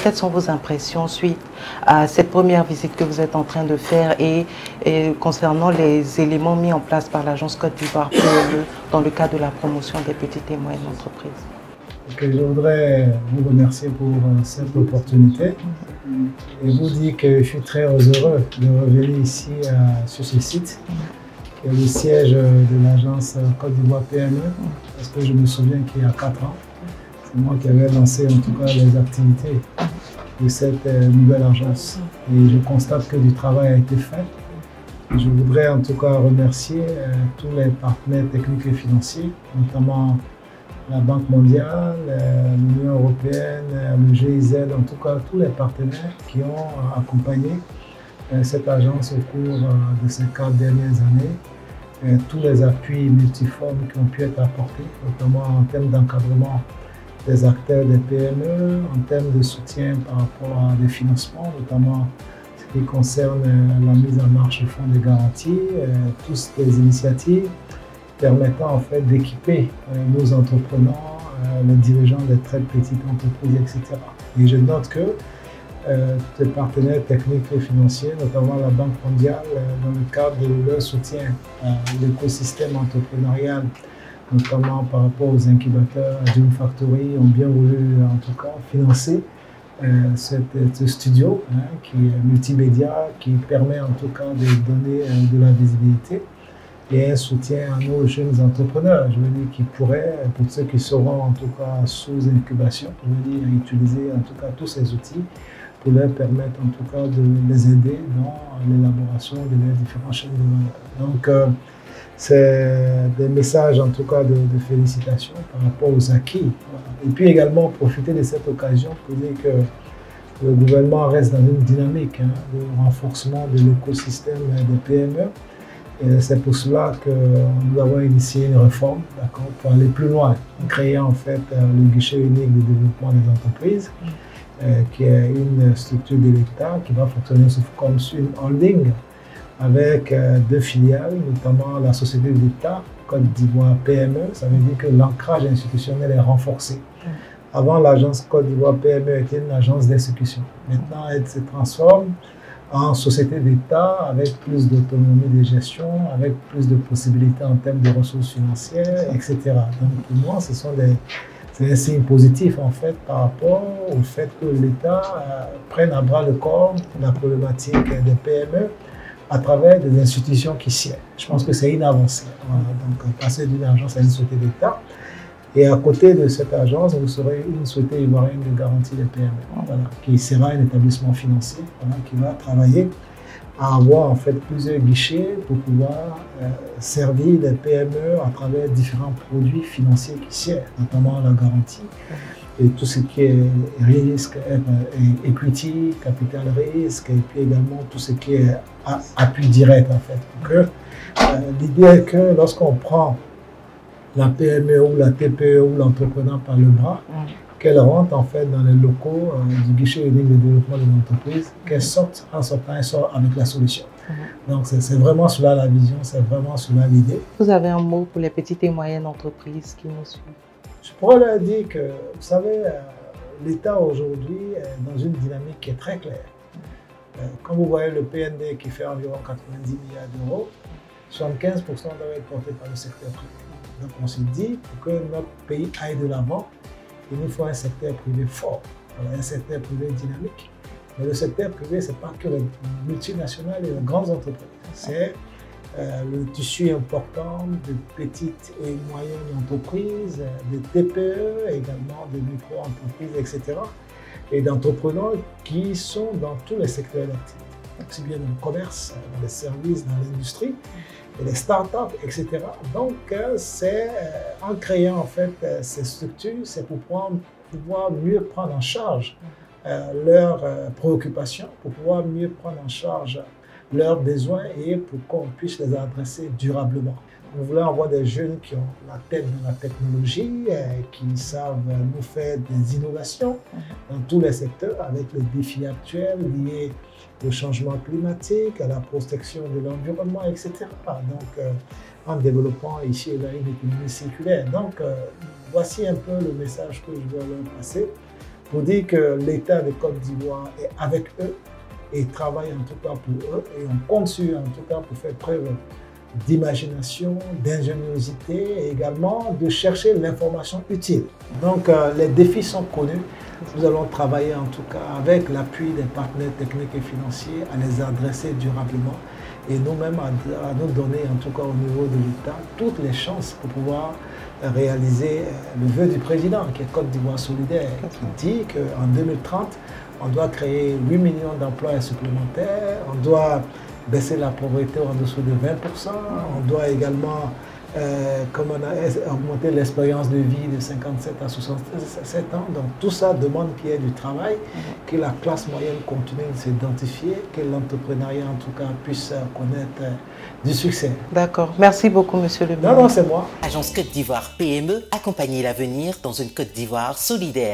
Quelles sont vos impressions suite à cette première visite que vous êtes en train de faire et concernant les éléments mis en place par l'Agence Côte d'Ivoire PME dans le cadre de la promotion des petites et moyennes entreprises? Okay, je voudrais vous remercier pour cette opportunité et vous dire que je suis très heureux de revenir ici sur ce site, qui est le siège de l'Agence Côte d'Ivoire PME, parce que je me souviens qu'il y a 4 ans, c'est moi qui avais lancé en tout cas les activités de cette nouvelle agence. Et je constate que du travail a été fait. Et je voudrais en tout cas remercier tous les partenaires techniques et financiers, notamment la Banque mondiale, l'Union européenne, le GIZ, en tout cas tous les partenaires qui ont accompagné cette agence au cours de ces 4 dernières années. Tous les appuis multiformes qui ont pu être apportés, notamment en termes d'encadrement des acteurs des PME, en termes de soutien par rapport à des financements, notamment ce qui concerne la mise en marche du fonds de garantie, toutes les initiatives permettant en fait d'équiper nos entrepreneurs, les dirigeants des très petites entreprises, etc. Et je note que les partenaires techniques et financiers, notamment la Banque mondiale, dans le cadre de leur soutien à l'écosystème entrepreneurial, notamment par rapport aux incubateurs Dream Factory, ont bien voulu en tout cas financer ce studio qui est multimédia, qui permet en tout cas de donner de la visibilité et un soutien à nos jeunes entrepreneurs, je veux dire, qui pourraient, pour ceux qui seront en tout cas sous incubation, je veux dire, utiliser en tout cas tous ces outils pour leur permettre en tout cas de les aider dans l'élaboration de leurs différentes chaînes de valeur. Donc, c'est des messages en tout cas de félicitations par rapport aux acquis. Et puis également profiter de cette occasion pour dire que le gouvernement reste dans une dynamique de renforcement de l'écosystème des PME. C'est pour cela que nous avons initié une réforme pour aller plus loin, en créant en fait le guichet unique de développement des entreprises, qui est une structure de l'État qui va fonctionner comme une holding avec 2 filiales, notamment la société d'État, Côte d'Ivoire PME. Ça veut dire que l'ancrage institutionnel est renforcé. Avant, l'agence Côte d'Ivoire PME était une agence d'exécution. Maintenant, elle se transforme en société d'État avec plus d'autonomie de gestion, avec plus de possibilités en termes de ressources financières, etc. Donc pour moi, c'est un signe positif en fait par rapport au fait que l'État prenne à bras le corps la problématique des PME à travers des institutions qui siègent. Je pense que c'est une avancée. Voilà. Donc passer d'une agence à une société d'État. Et à côté de cette agence, vous serez une société ivoirienne de garantie des PME, voilà, qui sera un établissement financier, voilà, qui va travailler à avoir en fait plusieurs guichets pour pouvoir servir les PME à travers différents produits financiers qui siègent, notamment la garantie et tout ce qui est risque, equity, capital risque, et puis également tout ce qui est appui direct en fait. L'idée est que lorsqu'on prend la PME ou la TPE ou l'entrepreneur par le bras, qu'elle rentre en fait dans les locaux du guichet unique de développement de l'entreprise, qu'elle sorte en sortant, elle sort avec la solution. Donc c'est vraiment cela la vision, c'est vraiment cela l'idée. Vous avez un mot pour les petites et moyennes entreprises qui nous suivent? Je pourrais leur dire que, vous savez, l'État aujourd'hui est dans une dynamique qui est très claire. Quand vous voyez le PNB qui fait environ 90 milliards d'euros, 75% doivent être portés par le secteur privé. Donc on se dit, pour que notre pays aille de l'avant, il nous faut un secteur privé fort, un secteur privé dynamique. Mais le secteur privé, ce n'est pas que les multinationales et les grandes entreprises. C'est le tissu important de petites et moyennes entreprises, de TPE, également de micro-entreprises, etc. Et d'entrepreneurs qui sont dans tous les secteurs d'activité, aussi bien dans le commerce, dans les services, dans l'industrie, et les startups, etc. Donc, c'est en créant en fait ces structures, c'est pour pouvoir mieux prendre en charge leurs préoccupations, pour pouvoir mieux prendre en charge leurs besoins et pour qu'on puisse les adresser durablement. Nous voulons avoir des jeunes qui ont la tête dans la technologie, qui savent nous faire des innovations dans tous les secteurs avec les défis actuels liés au changement climatique, à la protection de l'environnement, etc. Donc, en développant ici et là une économie circulaire. Donc, voici un peu le message que je dois leur passer. pour dire que l'État de Côte d'Ivoire est avec eux et travaille en tout cas pour eux. Et on compte sur en tout cas pour faire preuve d'imagination, d'ingéniosité et également de chercher l'information utile. Donc les défis sont connus. Nous allons travailler en tout cas avec l'appui des partenaires techniques et financiers à les adresser durablement et nous-mêmes à nous donner en tout cas au niveau de l'État toutes les chances pour pouvoir réaliser le vœu du président qui est Côte d'Ivoire solidaire, qui dit qu'en 2030, on doit créer 8 millions d'emplois supplémentaires, on doit baisser la pauvreté en dessous de 20%, on doit également augmenter l'espérance de vie de 57 à 67 ans. Donc tout ça demande qu'il y ait du travail, que la classe moyenne continue de s'identifier, que l'entrepreneuriat en tout cas puisse connaître du succès. D'accord. Merci beaucoup, monsieur le ministre. Non, non, c'est moi. Agence Côte d'Ivoire PME, accompagner l'avenir dans une Côte d'Ivoire solidaire.